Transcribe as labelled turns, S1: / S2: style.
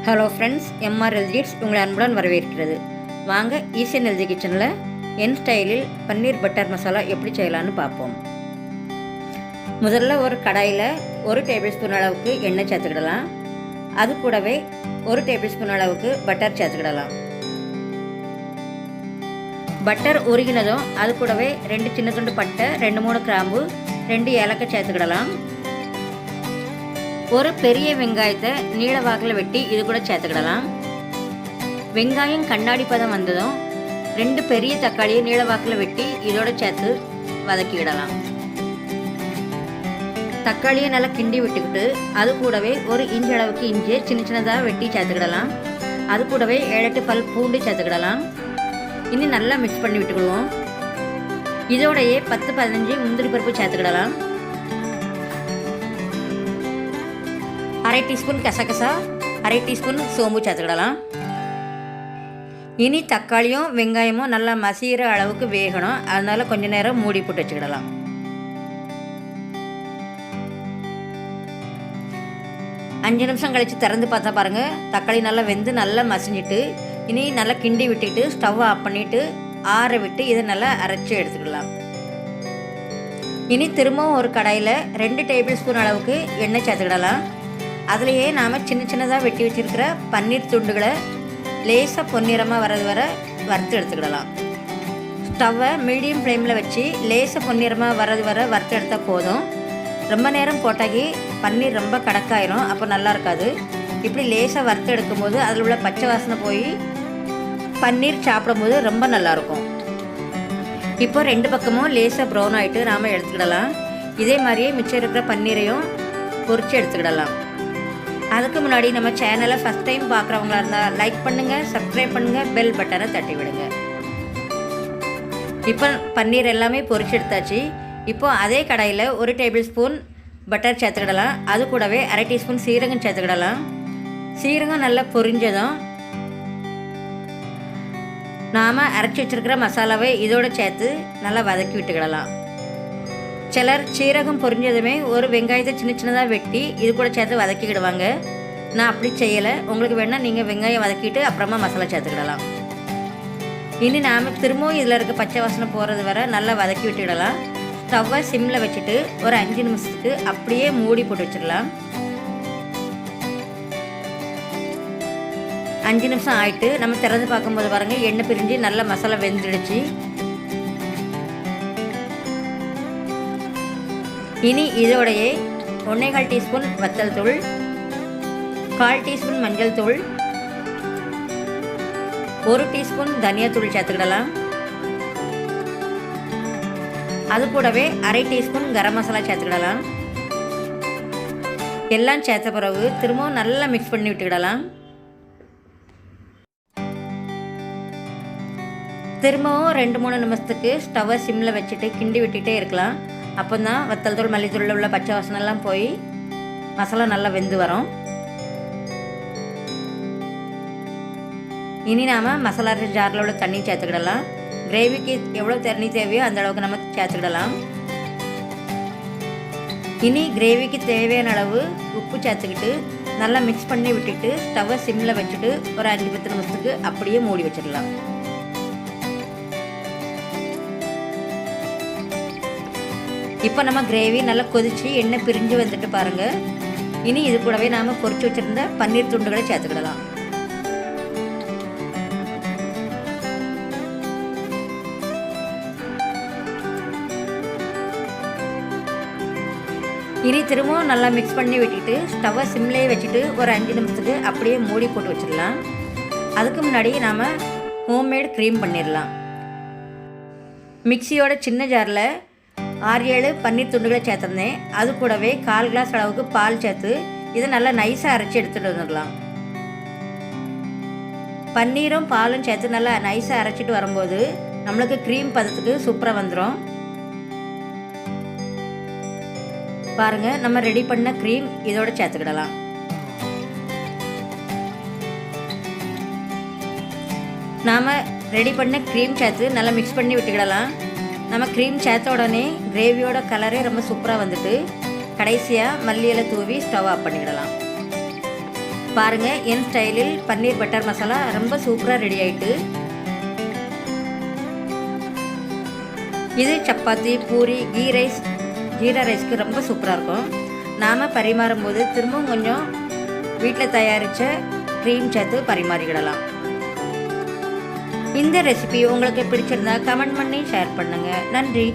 S1: Hello friends, MR எல்ஜிட்ஸ் உங்களை அன்புடன் வரவேற்கிறது. வாங்க ஈஸியன் எல்ஜி கிச்சனில் என் ஸ்டைலில் பன்னீர் பட்டர் மசாலா எப்படி செய்யலான்னு பார்ப்போம். முதல்ல ஒரு கடாயில் 1 டேபிள் ஸ்பூன் அளவுக்கு எண்ணெய் சேர்த்துக்கிடலாம். அது கூடவே 1 டேபிள் ஸ்பூன் அளவுக்கு பட்டர் சேர்த்துக்கிடலாம். பட்டர் உருகினதும் அது கூடவே 2 சின்ன துண்டு பட்டை, 2-3 கிராம்பு, 2 ஏலக்காய் சேர்த்துக்கிடலாம். ஒரு பெரிய வெங்காயத்தை நீள வாக்கில் வெட்டி இது கூட சேர்த்துக்கிடலாம். வெங்காயம் கண்ணாடி பதம் வந்ததும் 2 பெரிய தக்காளியை நீள வாக்கில் வெட்டி இதோட சேர்த்து வதக்கிவிடலாம். தக்காளியை நல்லா கிண்டி விட்டுக்கிட்டு அது கூடவே 1 இன்ச் அளவுக்கு இஞ்சியை சின்ன சின்னதாக வெட்டி சேர்த்துக்கிடலாம். அது கூடவே 7-8 பல் பூண்டு சேர்த்துக்கிடலாம். இனி நல்லா மிக்ஸ் பண்ணி விட்டுக்கிடுவோம். இதோடையே 10-15 முந்திரி பருப்பு சேர்த்துக்கிடலாம். 1/2 டீஸ்பூன் கசகசா, 1/2 டீஸ்பூன் சோம்பு சேர்த்துக்கிடலாம். இனி தக்காளியும் வெங்காயமும் நல்லா மசிகிற அளவுக்கு வேகணும். அதனால் கொஞ்சம் நேரம் மூடி போட்டு வச்சுக்கிடலாம். அஞ்சு நிமிஷம் கழித்து திறந்து பார்த்தா பாருங்கள், தக்காளி நல்லா வெந்து நல்லா மசிஞ்சிட்டு இனி நல்லா கிண்டி விட்டுட்டு ஸ்டவ் ஆஃப் பண்ணிவிட்டு ஆற விட்டு இதை நல்லா அரைச்சி எடுத்துக்கிடலாம். இனி திரும்பவும் ஒரு கடாயில் 2 டேபிள் ஸ்பூன் அளவுக்கு எண்ணெய் சேர்த்துக்கிடலாம். அதுலேயே நாம் சின்ன சின்னதாக வெட்டி வச்சுருக்கிற பன்னீர் துண்டுகளை லேசாக பொன்னிறமாக வரது வர வறுத்து எடுத்துக்கிடலாம். ஸ்டவ்வை மீடியம் ஃப்ளேமில் வச்சு லேசாக பொன்னிறமாக வரது வர வறுத்து எடுத்தால் போதும். ரொம்ப நேரம் போட்டாக்கி பன்னீர் ரொம்ப கடக்காயிரும், அப்போ நல்லா இருக்காது. இப்படி லேசாக வறுத்து எடுக்கும்போது அதில் உள்ள பச்சை வாசனை போய் பன்னீர் சாப்பிடும்போது ரொம்ப நல்லாயிருக்கும். இப்போ 2 பக்கமும் லேசாக ப்ரௌன் ஆகிட்டு நாம் எடுத்துக்கிடலாம். இதே மாதிரியே மிச்சம் இருக்கிற பன்னீரையும் பொரித்து எடுத்துக்கிடலாம். அதுக்கு முன்னாடி நம்ம சேனலை ஃபஸ்ட் டைம் பார்க்குறவங்களா இருந்தால் லைக் பண்ணுங்கள், சப்ஸ்கிரைப் பண்ணுங்கள், பெல் பட்டனை தட்டி விடுங்க. இப்போ பன்னீர் எல்லாமே பொரிச்சு எடுத்தாச்சு. இப்போது அதே கடாயில் 1 டேபிள் ஸ்பூன் பட்டர் சேர்த்துக்கிடலாம். அது கூடவே 1/2 டீஸ்பூன் சீரகம் சேர்த்துக்கிடலாம். சீரகம் நல்லா பொரிஞ்சதும் நாம் அரைச்சி வச்சுருக்கிற மசாலாவை இதோடு சேர்த்து நல்லா வதக்கி விட்டுக்கிடலாம். சிலர் சீரகம் பொரிஞ்சதுமே ஒரு வெங்காயத்தை சின்ன சின்னதாக வெட்டி இது கூட சேர்த்து வதக்கிக்கிடுவாங்க. நான் அப்படி செய்யலை. உங்களுக்கு வேணால் நீங்கள் வெங்காயம் வதக்கிட்டு அப்புறமா மசாலா சேர்த்துக்கிடலாம். இனி நாம் திரும்பவும் இதில் இருக்க பச்சை வாசனை போகிறது வர நல்லா வதக்கி விட்டுக்கிடலாம். ஸ்டவ்வை சிம்மில் வச்சுட்டு ஒரு 5 நிமிஷத்துக்கு அப்படியே மூடி போட்டு வச்சிடலாம். 5 நிமிஷம் ஆகிட்டு நம்ம திறந்து பார்க்கும்போது பாருங்கள், எண்ணெய் பிரிஞ்சு நல்லா மசாலா வெந்துடுச்சு. இனி இதோடையே 1/4 டீஸ்பூன் வத்தல் தூள், 1/4 டீஸ்பூன் மஞ்சள் தூள், 1 டீஸ்பூன் தனியாத்தூள் சேர்த்துக்கிடலாம். அது கூடவே 1/2 டீஸ்பூன் கரம் மசாலா சேர்த்துக்கிடலாம். எல்லாம் சேர்த்த பிறகு திரும்பவும் நல்லா மிக்ஸ் பண்ணி விட்டுக்கிடலாம். திரும்பவும் 2-3 நிமிஷத்துக்கு ஸ்டவ்வை சிம்மில் வச்சுட்டு கிண்டி விட்டுகிட்டே இருக்கலாம். அப்போ தான் வத்தல் தூள் மல்லித்தூளில் உள்ள பச்சை வாசனைலாம் போய் மசாலா நல்லா வெந்து வரும். இனி நாம் மசாலா ஜாரில் உள்ள தண்ணி சேர்த்துக்கிடலாம். கிரேவிக்கு எவ்வளோ தண்ணி தேவையோ அந்த அளவுக்கு நம்ம சேர்த்துக்கிடலாம். இனி கிரேவிக்கு தேவையான அளவு உப்பு சேர்த்துக்கிட்டு நல்லா மிக்ஸ் பண்ணி விட்டுட்டு ஸ்டவ்வை சிம்மில் வச்சுட்டு ஒரு 5-10 நிமிஷத்துக்கு அப்படியே மூடி வச்சிடலாம். இப்போ நம்ம கிரேவி நல்லா கொதித்து எண்ணெய் பிரிஞ்சு வந்துட்டு பாருங்கள். இனி இது கூடவே நாம் பொரிச்சு வச்சுருந்த பன்னீர் துண்டுகளை சேர்த்துக்கிடலாம். இனி திரும்பவும் நல்லா மிக்ஸ் பண்ணி விட்டுட்டு ஸ்டவ்வை சிம்லேயே வச்சுட்டு ஒரு 5 நிமிஷத்துக்கு அப்படியே மூடி போட்டு வச்சிடலாம். அதுக்கு முன்னாடி நாம் ஹோம்மேட் க்ரீம் பண்ணிடலாம். மிக்சியோட சின்ன ஜாரில் 6-7 பன்னீர் துண்டுகளை சேர்த்துருந்தேன். அது கூடவே 1/4 கிளாஸ் அளவுக்கு பால் சேர்த்து இதை நல்லா நைஸாக அரைச்சி எடுத்துகிட்டு வந்துடலாம். பன்னீரும் பாலும் சேர்த்து நல்லா நைஸாக அரைச்சிட்டு வரும்போது நம்மளுக்கு க்ரீம் பதத்துக்கு சூப்பராக வந்துடும். பாருங்கள், நம்ம ரெடி பண்ண க்ரீம் இதோட சேர்த்துக்கிடலாம். நாம் ரெடி பண்ண க்ரீம் சேர்த்து நல்லா மிக்ஸ் பண்ணி விட்டுக்கிடலாம். நம்ம க்ரீம் சேர்த்த உடனே கிரேவியோட கலரே ரொம்ப சூப்பராக வந்துட்டு கடைசியாக மல்லி இலை தூவி ஸ்டவ் ஆஃப் பண்ணிவிடலாம். பாருங்கள், என் ஸ்டைலில் பன்னீர் பட்டர் மசாலா ரொம்ப சூப்பராக ரெடி ஆகிட்டு. இது சப்பாத்தி, பூரி, ஜீரா ரைஸ்க்கு ரொம்ப சூப்பராக இருக்கும். நாம் பரிமாறும் போது திரும்பவும் கொஞ்சம் வீட்டில் தயாரித்த க்ரீம் சேர்த்து பரிமாறிக்கிடலாம். இந்த ரெசிபி உங்களுக்கு பிடிச்சிருந்தா கமெண்ட் பண்ணி ஷேர் பண்ணுங்கள். நன்றி.